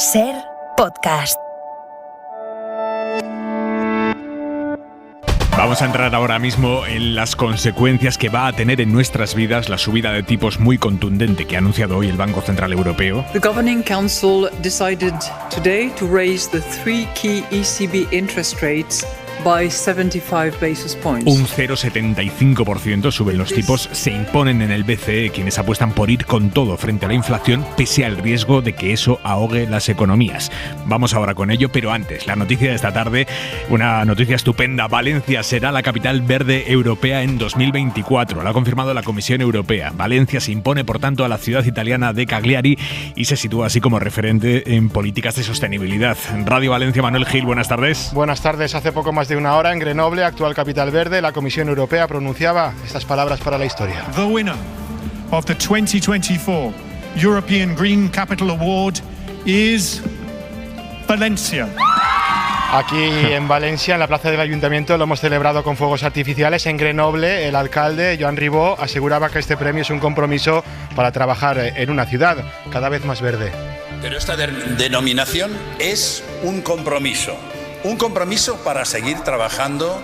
SER Podcast. Vamos a entrar ahora mismo en las consecuencias que va a tener en nuestras vidas la subida de tipos muy contundente que ha anunciado hoy el Banco Central Europeo. The Governing Council decided today to raise the three key ECB interest rates by 75 basis points. Un 0,75% suben los tipos, se imponen en el BCE, quienes apuestan por ir con todo frente a la inflación, pese al riesgo de que eso ahogue las economías. Vamos ahora con ello, pero antes, la noticia de esta tarde, una noticia estupenda. Valencia será la capital verde europea en 2024. Lo ha confirmado la Comisión Europea. Valencia se impone, por tanto, a la ciudad italiana de Cagliari y se sitúa así como referente en políticas de sostenibilidad. Radio Valencia, Manuel Gil, buenas tardes. Buenas tardes. Hace poco más de una hora en Grenoble, actual capital verde, la Comisión Europea pronunciaba estas palabras para la historia. The winner of the 2024 European Green Capital Award is Valencia. Aquí en Valencia, en la plaza del Ayuntamiento, lo hemos celebrado con fuegos artificiales. En Grenoble, el alcalde, Joan Ribó, aseguraba que este premio es un compromiso para trabajar en una ciudad cada vez más verde. Pero esta denominación es un compromiso para seguir trabajando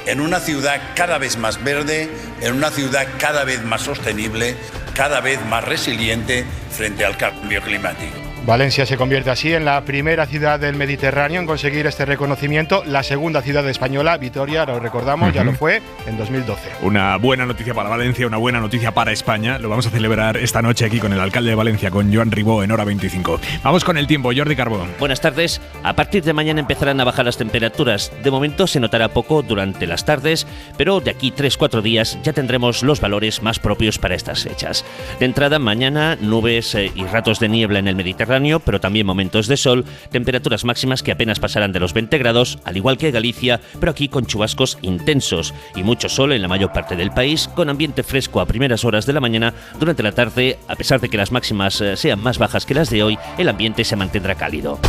en una ciudad cada vez más verde, en una ciudad cada vez más sostenible, cada vez más resiliente frente al cambio climático. Valencia se convierte así en la primera ciudad del Mediterráneo en conseguir este reconocimiento. La segunda ciudad española, Vitoria, lo recordamos, ya lo fue en 2012. Una buena noticia para Valencia, una buena noticia para España. Lo vamos a celebrar esta noche aquí con el alcalde de Valencia, con Joan Ribó, en Hora 25. Vamos con el tiempo, Jordi Carbó. Buenas tardes. A partir de mañana empezarán a bajar las temperaturas. De momento se notará poco durante las tardes, pero de aquí 3-4 días ya tendremos los valores más propios para estas fechas. De entrada, mañana nubes y ratos de niebla en el Mediterráneo, pero también momentos de sol, temperaturas máximas que apenas pasarán de los 20 grados, al igual que Galicia, pero aquí con chubascos intensos y mucho sol en la mayor parte del país, con ambiente fresco a primeras horas de la mañana. Durante la tarde, a pesar de que las máximas sean más bajas que las de hoy, el ambiente se mantendrá cálido.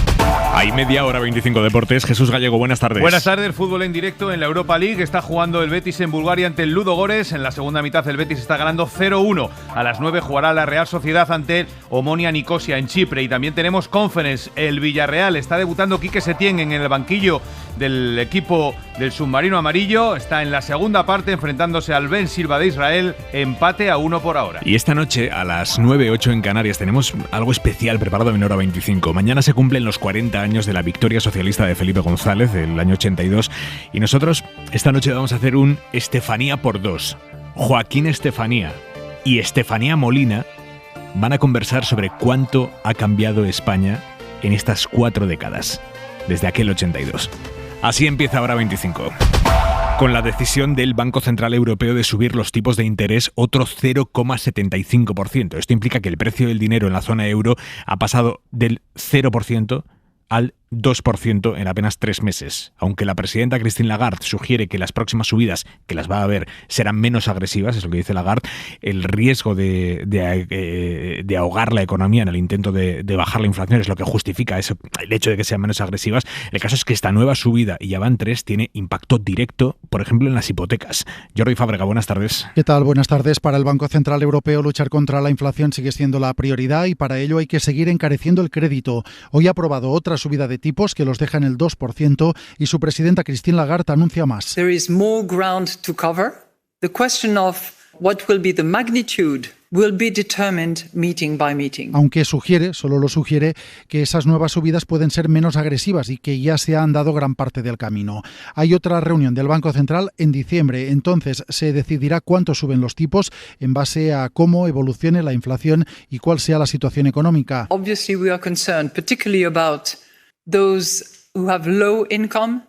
Hay media hora 25 deportes. Jesús Gallego, buenas tardes. Buenas tardes. Fútbol en directo en la Europa League. Está jugando el Betis en Bulgaria ante el Ludogorets. En la segunda mitad el Betis está ganando 0-1. A las 9 jugará la Real Sociedad ante el Omonia Nicosia en Chipre. Y también tenemos Conference. El Villarreal está debutando Quique Setién en el banquillo del equipo del submarino amarillo. Está en la segunda parte enfrentándose al Ben Silva de Israel. Empate a 1 por ahora. Y esta noche a las 9:08 en Canarias tenemos algo especial preparado en Hora 25. Mañana se cumplen los 40 años de la victoria socialista de Felipe González del año 82 y nosotros esta noche vamos a hacer un Estefanía por dos. Joaquín Estefanía y Estefanía Molina van a conversar sobre cuánto ha cambiado España en estas 4 décadas, desde aquel 82. Así empieza Hora 25. Con la decisión del Banco Central Europeo de subir los tipos de interés otro 0,75%. Esto implica que el precio del dinero en la zona euro ha pasado del 0% al 2% en apenas 3 meses. Aunque la presidenta Christine Lagarde sugiere que las próximas subidas, que las va a haber, serán menos agresivas, es lo que dice Lagarde, el riesgo de ahogar la economía en el intento de bajar la inflación es lo que justifica eso, el hecho de que sean menos agresivas. El caso es que esta nueva subida, y ya van 3, tiene impacto directo, por ejemplo, en las hipotecas. Jordi Fábrega, buenas tardes. ¿Qué tal? Buenas tardes. Para el Banco Central Europeo, luchar contra la inflación sigue siendo la prioridad y para ello hay que seguir encareciendo el crédito. Hoy ha aprobado otra subida de tipos que los deja en el 2% y su presidenta Christine Lagarde anuncia más. There is more ground to cover. The question of what will be the magnitude will be determined meeting by meeting. Aunque solo lo sugiere, que esas nuevas subidas pueden ser menos agresivas y que ya se han dado gran parte del camino. Hay otra reunión del Banco Central en diciembre, entonces se decidirá cuánto suben los tipos en base a cómo evolucione la inflación y cuál sea la situación económica. Obviously we are concerned particularly about those who have low income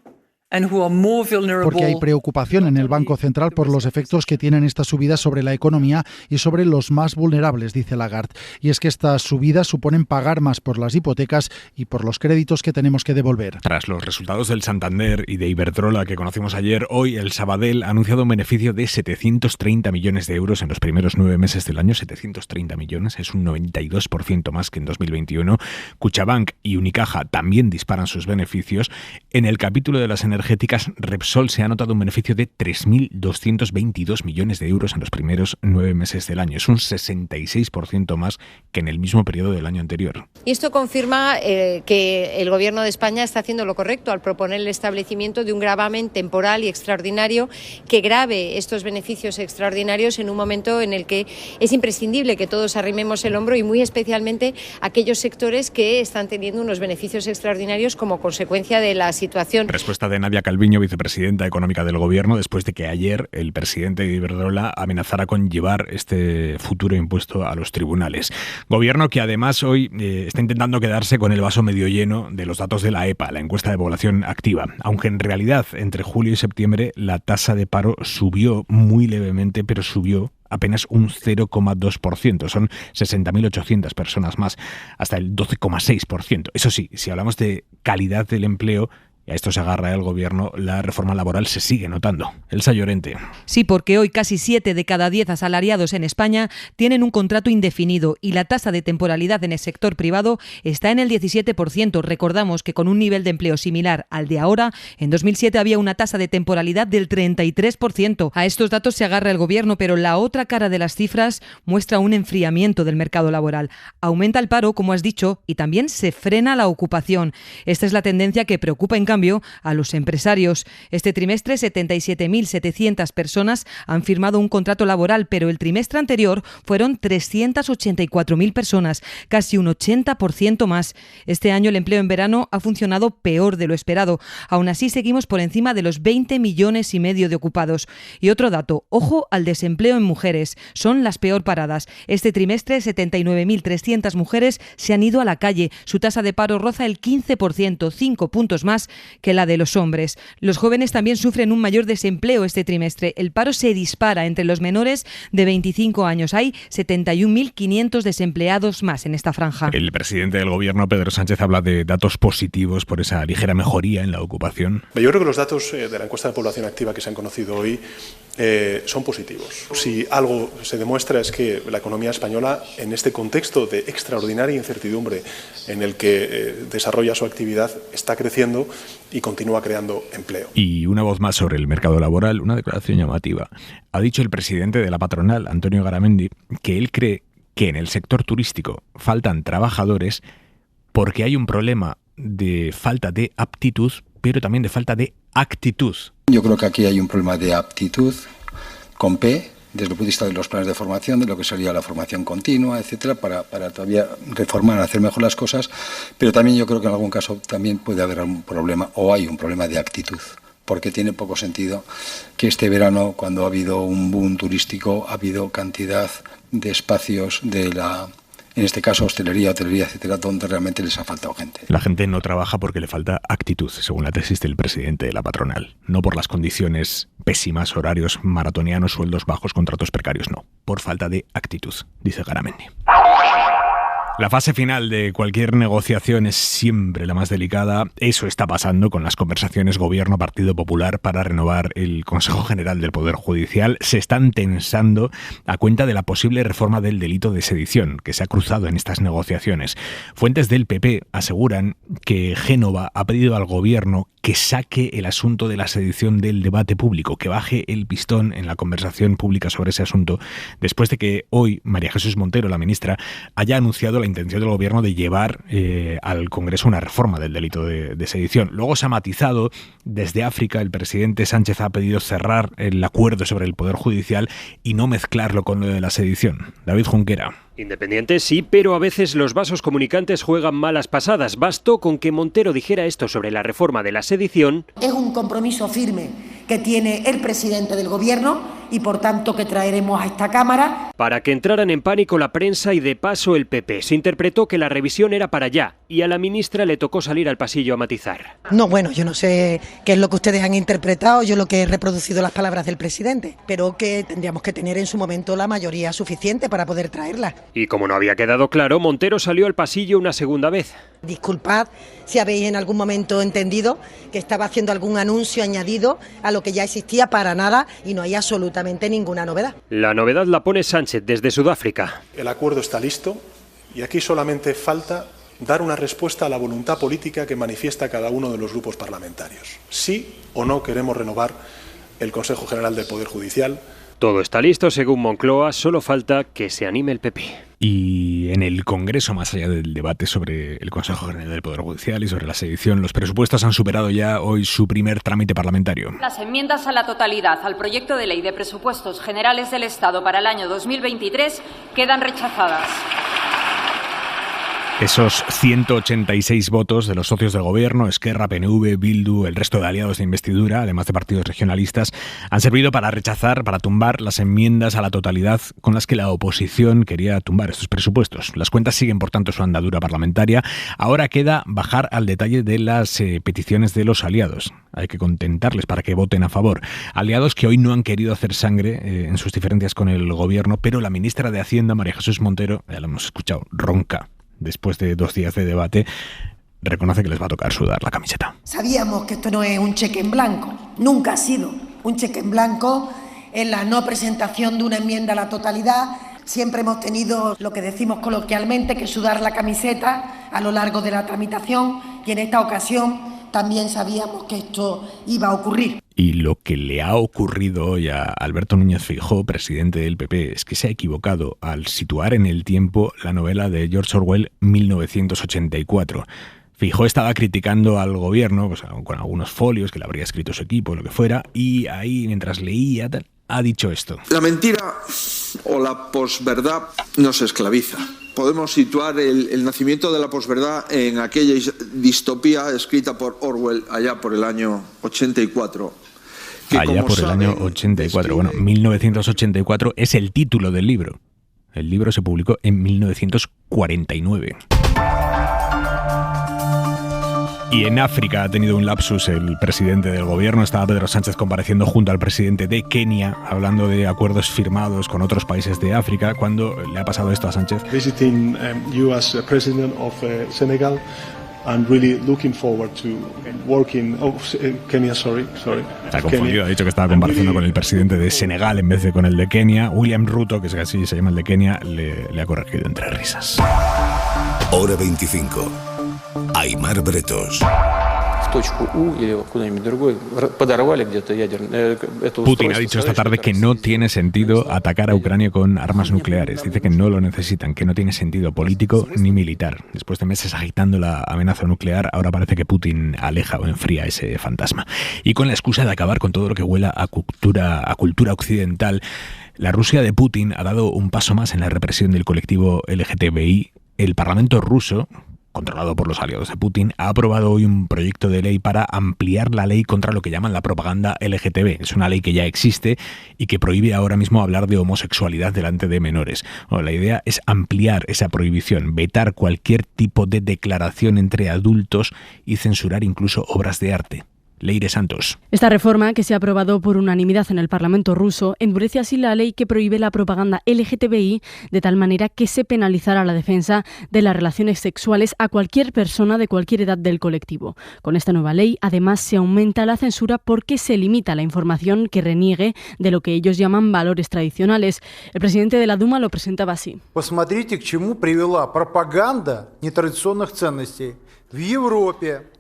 and who are more vulnerable. Porque hay preocupación en el Banco Central por los efectos que tienen estas subidas sobre la economía y sobre los más vulnerables, dice Lagarde. Y es que estas subidas suponen pagar más por las hipotecas y por los créditos que tenemos que devolver. Tras los resultados del Santander y de Iberdrola que conocimos ayer, hoy el Sabadell ha anunciado un beneficio de 730 millones de euros en los primeros 9 meses del año. 730 millones, es un 92% más que en 2021. Cuchabank y Unicaja también disparan sus beneficios. En el capítulo de las energías energéticas, Repsol se ha notado un beneficio de 3.222 millones de euros en los primeros 9 meses del año. Es un 66% más que en el mismo periodo del año anterior. Y esto confirma que el Gobierno de España está haciendo lo correcto al proponer el establecimiento de un gravamen temporal y extraordinario que grave estos beneficios extraordinarios en un momento en el que es imprescindible que todos arrimemos el hombro, y muy especialmente aquellos sectores que están teniendo unos beneficios extraordinarios como consecuencia de la situación. Respuesta de Nadia Calviño, vicepresidenta económica del Gobierno, después de que ayer el presidente de Iberdrola amenazara con llevar este futuro impuesto a los tribunales. Gobierno que además hoy está intentando quedarse con el vaso medio lleno de los datos de la EPA, la encuesta de población activa, aunque en realidad entre julio y septiembre la tasa de paro subió muy levemente, pero subió apenas un 0,2%. Son 60.800 personas más, hasta el 12,6%. Eso sí, si hablamos de calidad del empleo, y a esto se agarra el Gobierno, la reforma laboral se sigue notando. Elsa Llorente. Sí, porque hoy casi 7 de cada 10 asalariados en España tienen un contrato indefinido y la tasa de temporalidad en el sector privado está en el 17%. Recordamos que con un nivel de empleo similar al de ahora, en 2007 había una tasa de temporalidad del 33%. A estos datos se agarra el Gobierno, pero la otra cara de las cifras muestra un enfriamiento del mercado laboral. Aumenta el paro, como has dicho, y también se frena la ocupación. Esta es la tendencia que preocupa en cambio a los empresarios. Este trimestre 77.700 personas han firmado un contrato laboral, pero el trimestre anterior fueron 384.000 personas, casi un 80% más. Este año el empleo en verano ha funcionado peor de lo esperado. Aún así seguimos por encima de los 20,5 millones de ocupados. Y otro dato, ojo al desempleo en mujeres. Son las peor paradas. Este trimestre 79.300 mujeres se han ido a la calle. Su tasa de paro roza el 15%, 5 puntos más que la de los hombres. Los jóvenes también sufren un mayor desempleo este trimestre. El paro se dispara entre los menores de 25 años. Hay 71.500 desempleados más en esta franja. El presidente del Gobierno, Pedro Sánchez, habla de datos positivos por esa ligera mejoría en la ocupación. Yo creo que los datos de la encuesta de población activa que se han conocido hoy son positivos. Si algo se demuestra es que la economía española, en este contexto de extraordinaria incertidumbre en el que desarrolla su actividad, está creciendo y continúa creando empleo. Y una voz más sobre el mercado laboral, una declaración llamativa. Ha dicho el presidente de la patronal, Antonio Garamendi, que él cree que en el sector turístico faltan trabajadores porque hay un problema de falta de aptitud, pero también de falta de actitud. Yo creo que aquí hay un problema de aptitud con P, desde el punto de vista de los planes de formación, de lo que sería la formación continua, etcétera, para todavía reformar, hacer mejor las cosas, pero también yo creo que en algún caso también puede haber un problema, o hay un problema de actitud, porque tiene poco sentido que este verano, cuando ha habido un boom turístico, ha habido cantidad de espacios de en este caso hostelería, etcétera, donde realmente les ha faltado gente. La gente no trabaja porque le falta actitud, según la tesis del presidente de la patronal. No por las condiciones pésimas, horarios maratonianos, sueldos bajos, contratos precarios, no. Por falta de actitud, dice Garamendi. La fase final de cualquier negociación es siempre la más delicada. Eso está pasando con las conversaciones Gobierno-Partido Popular para renovar el Consejo General del Poder Judicial. Se están tensando a cuenta de la posible reforma del delito de sedición que se ha cruzado en estas negociaciones. Fuentes del PP aseguran que Génova ha pedido al Gobierno que saque el asunto de la sedición del debate público, que baje el pistón en la conversación pública sobre ese asunto, después de que hoy María Jesús Montero, la ministra, haya anunciado la intención del Gobierno de llevar al Congreso una reforma del delito de sedición. Luego se ha matizado. Desde África, el presidente Sánchez ha pedido cerrar el acuerdo sobre el Poder Judicial y no mezclarlo con lo de la sedición. David Junquera. Independiente sí, pero a veces los vasos comunicantes juegan malas pasadas. Bastó con que Montero dijera esto sobre la reforma de la sedición. Es un compromiso firme que tiene el presidente del Gobierno y por tanto que traeremos a esta Cámara. Para que entraran en pánico la prensa y de paso el PP. Se interpretó que la revisión era para ya y a la ministra le tocó salir al pasillo a matizar. No, bueno, yo no sé qué es lo que ustedes han interpretado, yo lo que he reproducido las palabras del presidente, pero que tendríamos que tener en su momento la mayoría suficiente para poder traerla. Y como no había quedado claro, Montero salió al pasillo una segunda vez. Disculpad si habéis en algún momento entendido que estaba haciendo algún anuncio añadido a lo que ya existía, para nada, y no hay absolutamente ninguna novedad. La novedad la pone Sánchez desde Sudáfrica. El acuerdo está listo y aquí solamente falta dar una respuesta a la voluntad política que manifiesta cada uno de los grupos parlamentarios. Sí o no queremos renovar el Consejo General del Poder Judicial. Todo está listo, según Moncloa, solo falta que se anime el PP. Y en el Congreso, más allá del debate sobre el Consejo General del Poder Judicial y sobre la sedición, los presupuestos han superado ya hoy su primer trámite parlamentario. Las enmiendas a la totalidad al proyecto de ley de presupuestos generales del Estado para el año 2023 quedan rechazadas. Esos 186 votos de los socios del gobierno, Esquerra, PNV, Bildu, el resto de aliados de investidura, además de partidos regionalistas, han servido para rechazar, para tumbar las enmiendas a la totalidad con las que la oposición quería tumbar estos presupuestos. Las cuentas siguen, por tanto, su andadura parlamentaria. Ahora queda bajar al detalle de las peticiones de los aliados. Hay que contentarles para que voten a favor. Aliados que hoy no han querido hacer sangre en sus diferencias con el gobierno, pero la ministra de Hacienda, María Jesús Montero, ya lo hemos escuchado, ronca. Después de 2 días de debate, reconoce que les va a tocar sudar la camiseta. Sabíamos que esto no es un cheque en blanco, nunca ha sido un cheque en blanco en la no presentación de una enmienda a la totalidad. Siempre hemos tenido lo que decimos coloquialmente, que sudar la camiseta a lo largo de la tramitación, y en esta ocasión también sabíamos que esto iba a ocurrir. Y lo que le ha ocurrido hoy a Alberto Núñez Feijóo, presidente del PP, es que se ha equivocado al situar en el tiempo la novela de George Orwell, 1984. Feijóo estaba criticando al gobierno, pues, con algunos folios que le habría escrito su equipo, lo que fuera, y ahí, mientras leía, ha dicho esto. La mentira o la posverdad nos esclaviza. Podemos situar el nacimiento de la posverdad en aquella distopía escrita por Orwell allá por el año 84. Allá por el año 84. Bueno, 1984 es el título del libro. El libro se publicó en 1949. Y en África ha tenido un lapsus el presidente del gobierno. Estaba Pedro Sánchez compareciendo junto al presidente de Kenia, hablando de acuerdos firmados con otros países de África. ¿Cuándo le ha pasado esto a Sánchez? Visiting you as president of Senegal. I'm really looking forward to working. Kenya, sorry. Está confundido, ha dicho que estaba compareciendo con el presidente de Senegal en vez de con el de Kenia. William Ruto, que es así se llama el de Kenia, le ha corregido entre risas. Hora 25. Aimar Bretos. Putin ha dicho esta tarde que no tiene sentido atacar a Ucrania con armas nucleares. Dice que no lo necesitan, que no tiene sentido político ni militar. Después de meses agitando la amenaza nuclear, ahora parece que Putin aleja o enfría ese fantasma. Y con la excusa de acabar con todo lo que huela a cultura occidental, la Rusia de Putin ha dado un paso más en la represión del colectivo LGTBI. El Parlamento ruso, controlado por los aliados de Putin, ha aprobado hoy un proyecto de ley para ampliar la ley contra lo que llaman la propaganda LGTB. Es una ley que ya existe y que prohíbe ahora mismo hablar de homosexualidad delante de menores. Bueno, la idea es ampliar esa prohibición, vetar cualquier tipo de declaración entre adultos y censurar incluso obras de arte. Leire Santos. Esta reforma, que se ha aprobado por unanimidad en el Parlamento ruso, endurece así la ley que prohíbe la propaganda LGTBI de tal manera que se penalizará la defensa de las relaciones sexuales a cualquier persona de cualquier edad del colectivo. Con esta nueva ley, además, se aumenta la censura porque se limita la información que reniegue de lo que ellos llaman valores tradicionales. El presidente de la Duma lo presentaba así. Посмотрите, к чему привела пропаганда нетрадиционных ценностей.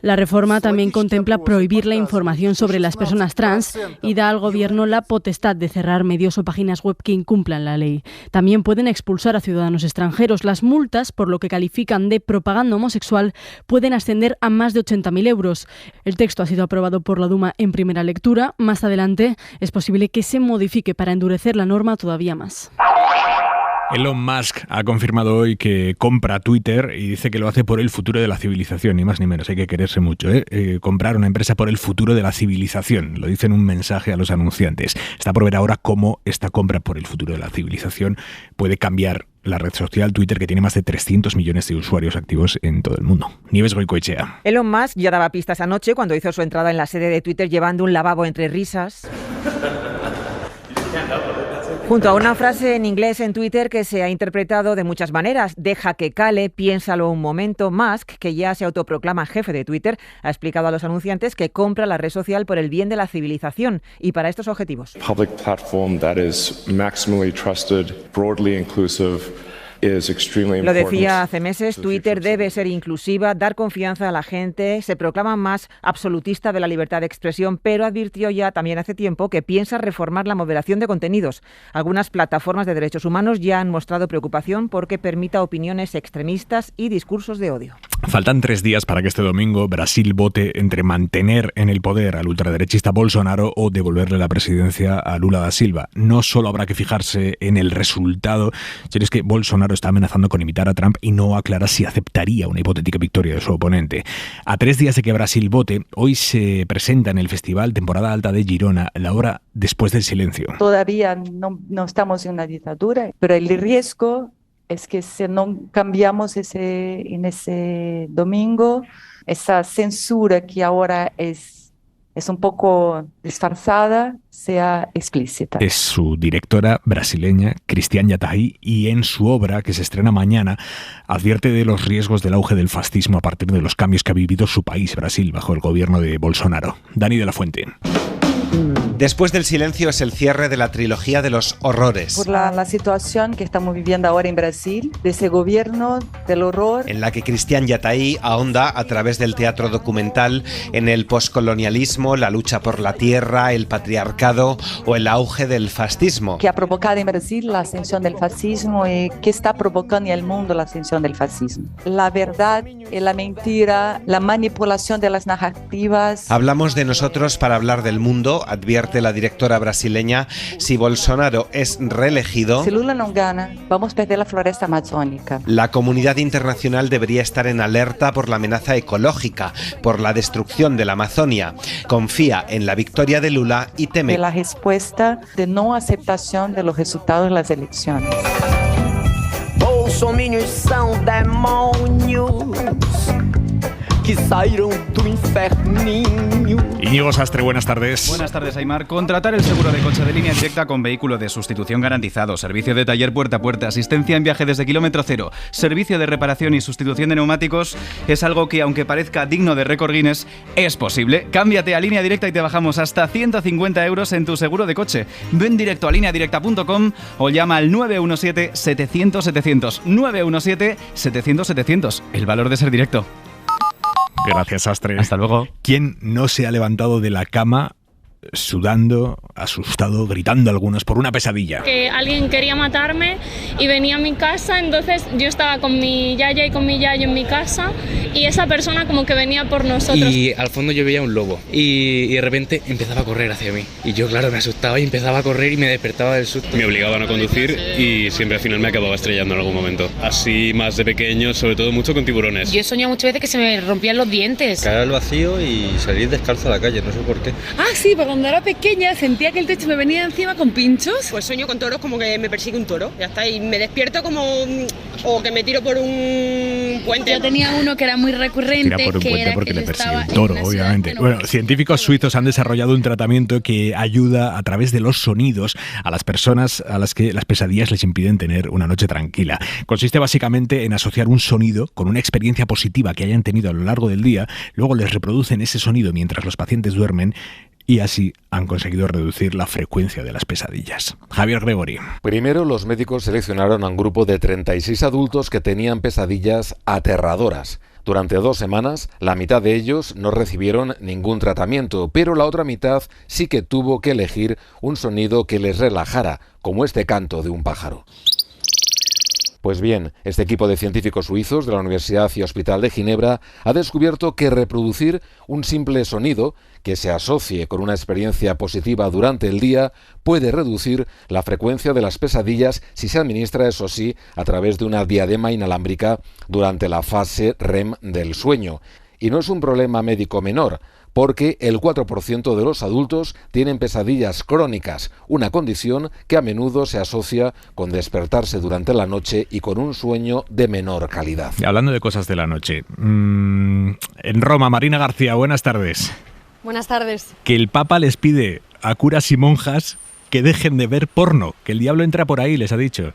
La reforma también contempla prohibir la información sobre las personas trans y da al gobierno la potestad de cerrar medios o páginas web que incumplan la ley. También pueden expulsar a ciudadanos extranjeros. Las multas, por lo que califican de propaganda homosexual, pueden ascender a más de 80.000 euros. El texto ha sido aprobado por la Duma en primera lectura. Más adelante es posible que se modifique para endurecer la norma todavía más. Elon Musk ha confirmado hoy que compra Twitter y dice que lo hace por el futuro de la civilización, ni más ni menos, hay que quererse mucho, comprar una empresa por el futuro de la civilización, lo dice en un mensaje a los anunciantes. Está por ver ahora cómo esta compra por el futuro de la civilización puede cambiar la red social Twitter, que tiene más de 300 millones de usuarios activos en todo el mundo. Nieves Goicoechea. Elon Musk ya daba pistas anoche cuando hizo su entrada en la sede de Twitter llevando un lavabo entre risas. Junto a una frase en inglés en Twitter que se ha interpretado de muchas maneras. Deja que cale, piénsalo un momento. Musk, que ya se autoproclama jefe de Twitter, ha explicado a los anunciantes que compra la red social por el bien de la civilización y para estos objetivos. Public platform that is maximally trusted, broadly inclusive, Lo decía hace meses, Twitter debe ser inclusiva, dar confianza a la gente, se proclama más absolutista de la libertad de expresión, pero advirtió ya también hace tiempo que piensa reformar la moderación de contenidos. Algunas plataformas de derechos humanos ya han mostrado preocupación porque permita opiniones extremistas y discursos de odio. Faltan 3 días para que este domingo Brasil vote entre mantener en el poder al ultraderechista Bolsonaro o devolverle la presidencia a Lula da Silva. No solo habrá que fijarse en el resultado, sino es que Bolsonaro está amenazando con imitar a Trump y no aclara si aceptaría una hipotética victoria de su oponente. A 3 días de que Brasil vote, hoy se presenta en el Festival Temporada Alta de Girona la obra Después del silencio. Todavía no estamos en una dictadura, pero el riesgo es que si no cambiamos en ese domingo, esa censura que ahora es un poco disfrazada, sea explícita. Es su directora brasileña, Cristian Yataí, y en su obra, que se estrena mañana, advierte de los riesgos del auge del fascismo a partir de los cambios que ha vivido su país, Brasil, bajo el gobierno de Bolsonaro. Dani de la Fuente. Después del silencio es el cierre de la trilogía de los horrores. Por la situación que estamos viviendo ahora en Brasil, de ese gobierno del horror. En la que Cristian Yataí ahonda a través del teatro documental en el poscolonialismo, la lucha por la tierra, el patriarcado o el auge del fascismo. Que ha provocado en Brasil la ascensión del fascismo y que está provocando en el mundo la ascensión del fascismo. La verdad y la mentira, la manipulación de las narrativas. Hablamos de nosotros para hablar del mundo, advierte la directora brasileña. Si Bolsonaro es reelegido, si Lula no gana, vamos a perder la floresta amazónica. La comunidad internacional debería estar en alerta por la amenaza ecológica, por la destrucción de la Amazonia. Confía en la victoria de Lula y teme de la respuesta de no aceptación de los resultados de las elecciones. Bolsominions são demônios que saíram do inferninho. Íñigo Sastre, buenas tardes. Buenas tardes, Aimar. Contratar el seguro de coche de línea directa con vehículo de sustitución garantizado, servicio de taller puerta a puerta, asistencia en viaje desde kilómetro cero, servicio de reparación y sustitución de neumáticos es algo que, aunque parezca digno de récord Guinness, es posible. Cámbiate a Línea Directa y te bajamos hasta 150 euros en tu seguro de coche. Ven directo a lineadirecta.com o llama al 917-700-700. 917-700-700. El valor de ser directo. Gracias, Sastre. Hasta luego. ¿Quién no se ha levantado de la cama sudando, asustado, gritando algunos por una pesadilla? Que alguien quería matarme y venía a mi casa, entonces yo estaba con mi yaya y con mi yayo en mi casa y esa persona como que venía por nosotros. Y al fondo yo veía un lobo y de repente empezaba a correr hacia mí. Y yo, claro, me asustaba y empezaba a correr y me despertaba del susto. Me obligaban a conducir y siempre al final me acababa estrellando en algún momento. Así más de pequeño, sobre todo mucho con tiburones. Yo he soñado muchas veces que se me rompían los dientes. Caer al vacío y salir descalzo a la calle, no sé por qué. Ah, sí, porque cuando era pequeña sentía que el techo me venía encima con pinchos. Pues sueño con toros, como que me persigue un toro, ya está, y me despierto como o que me tiro por un puente. Yo tenía uno que era muy recurrente. Tira por un puente porque le persigue un toro, obviamente. Bueno, científicos suizos han desarrollado un tratamiento que ayuda a través de los sonidos a las personas a las que las pesadillas les impiden tener una noche tranquila. Consiste básicamente en asociar un sonido con una experiencia positiva que hayan tenido a lo largo del día, luego les reproducen ese sonido mientras los pacientes duermen y así han conseguido reducir la frecuencia de las pesadillas. Javier Gregori. Primero, los médicos seleccionaron a un grupo de 36 adultos que tenían pesadillas aterradoras. Durante 2 semanas, la mitad de ellos no recibieron ningún tratamiento, pero la otra mitad sí que tuvo que elegir un sonido que les relajara, como este canto de un pájaro. Pues bien, este equipo de científicos suizos de la Universidad y Hospital de Ginebra ha descubierto que reproducir un simple sonido que se asocie con una experiencia positiva durante el día puede reducir la frecuencia de las pesadillas si se administra, eso sí, a través de una diadema inalámbrica durante la fase REM del sueño. Y no es un problema médico menor, porque el 4% de los adultos tienen pesadillas crónicas, una condición que a menudo se asocia con despertarse durante la noche y con un sueño de menor calidad. Hablando de cosas de la noche, en Roma, Marina García, buenas tardes. Buenas tardes. Que el Papa les pide a curas y monjas que dejen de ver porno, que el diablo entra por ahí, les ha dicho.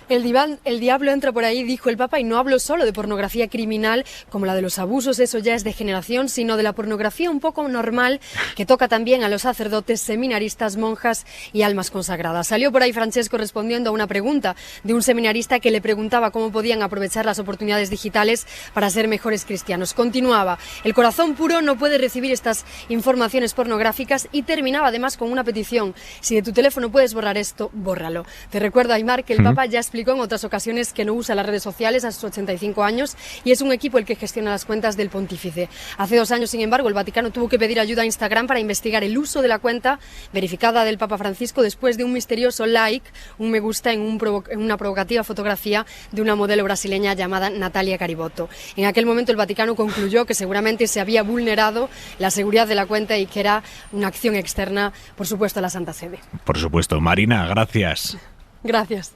El diablo entra por ahí, dijo el Papa, y no hablo solo de pornografía criminal, como la de los abusos, eso ya es degeneración, sino de la pornografía un poco normal, que toca también a los sacerdotes, seminaristas, monjas y almas consagradas. Salió por ahí Francesco respondiendo a una pregunta de un seminarista que le preguntaba cómo podían aprovechar las oportunidades digitales para ser mejores cristianos. Continuaba: el corazón puro no puede recibir estas informaciones pornográficas, y terminaba además con una petición: si de tu teléfono puedes borrar esto, bórralo. Te recuerdo, Aymar, que el Papa ya explicó en otras ocasiones que no usa las redes sociales a sus 85 años y es un equipo el que gestiona las cuentas del pontífice. Hace 2 años, sin embargo, el Vaticano tuvo que pedir ayuda a Instagram para investigar el uso de la cuenta verificada del Papa Francisco después de un misterioso like, un me gusta en una provocativa fotografía de una modelo brasileña llamada Natalia Caribotto. En aquel momento el Vaticano concluyó que seguramente se había vulnerado la seguridad de la cuenta y que era una acción externa, por supuesto, a la Santa Sede. Por supuesto. Marina, gracias. Gracias.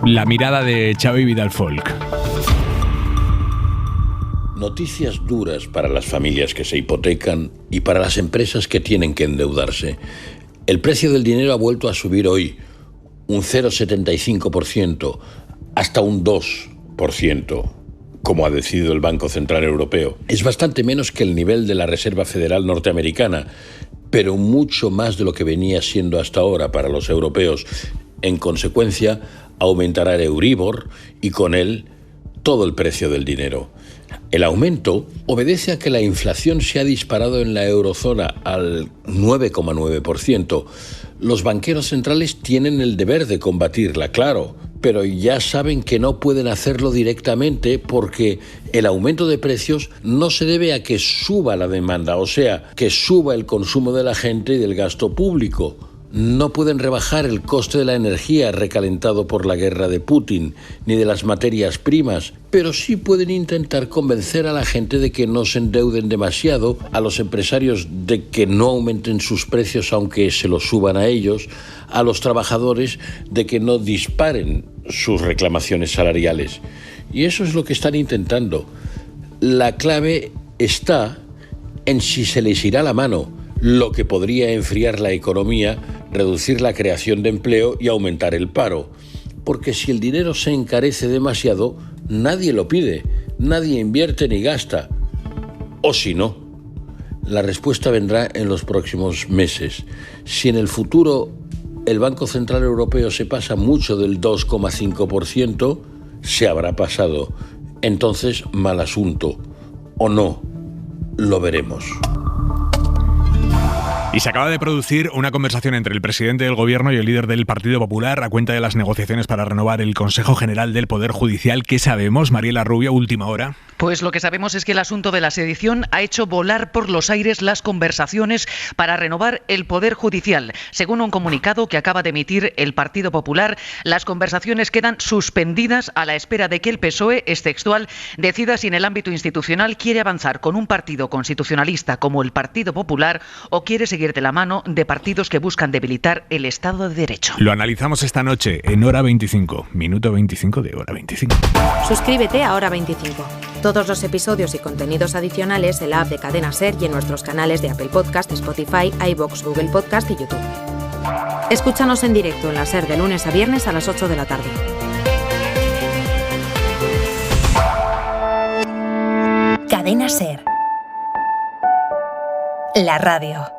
La mirada de Xavi Vidal Folk. Noticias duras para las familias que se hipotecan y para las empresas que tienen que endeudarse. El precio del dinero ha vuelto a subir hoy un 0,75%, hasta un 2%, como ha decidido el Banco Central Europeo. Es bastante menos que el nivel de la Reserva Federal norteamericana, pero mucho más de lo que venía siendo hasta ahora para los europeos. En consecuencia, aumentará el Euribor y con él todo el precio del dinero. El aumento obedece a que la inflación se ha disparado en la eurozona al 9,9%. Los banqueros centrales tienen el deber de combatirla, claro, pero ya saben que no pueden hacerlo directamente porque el aumento de precios no se debe a que suba la demanda, o sea, que suba el consumo de la gente y del gasto público. No pueden rebajar el coste de la energía recalentado por la guerra de Putin, ni de las materias primas, pero sí pueden intentar convencer a la gente de que no se endeuden demasiado, a los empresarios de que no aumenten sus precios aunque se los suban a ellos, a los trabajadores de que no disparen sus reclamaciones salariales. Y eso es lo que están intentando. La clave está en si se les irá la mano, lo que podría enfriar la economía, reducir la creación de empleo y aumentar el paro. Porque si el dinero se encarece demasiado, nadie lo pide, nadie invierte ni gasta. O si no, la respuesta vendrá en los próximos meses. Si en el futuro el Banco Central Europeo se pasa mucho del 2,5%, se habrá pasado. Entonces, mal asunto. O no, lo veremos. Y se acaba de producir una conversación entre el presidente del Gobierno y el líder del Partido Popular a cuenta de las negociaciones para renovar el Consejo General del Poder Judicial. ¿Qué sabemos, Mariela Rubio, última hora? Pues lo que sabemos es que el asunto de la sedición ha hecho volar por los aires las conversaciones para renovar el Poder Judicial. Según un comunicado que acaba de emitir el Partido Popular, las conversaciones quedan suspendidas a la espera de que el PSOE, es textual, decida si en el ámbito institucional quiere avanzar con un partido constitucionalista como el Partido Popular o quiere seguir de la mano de partidos que buscan debilitar el Estado de Derecho. Lo analizamos esta noche en Hora 25, minuto 25 de Hora 25. Suscríbete a Hora 25. Todos los episodios y contenidos adicionales en la app de Cadena SER y en nuestros canales de Apple Podcast, Spotify, iVoox, Google Podcast y YouTube. Escúchanos en directo en la SER de lunes a viernes a las 8 de la tarde. Cadena SER. La radio.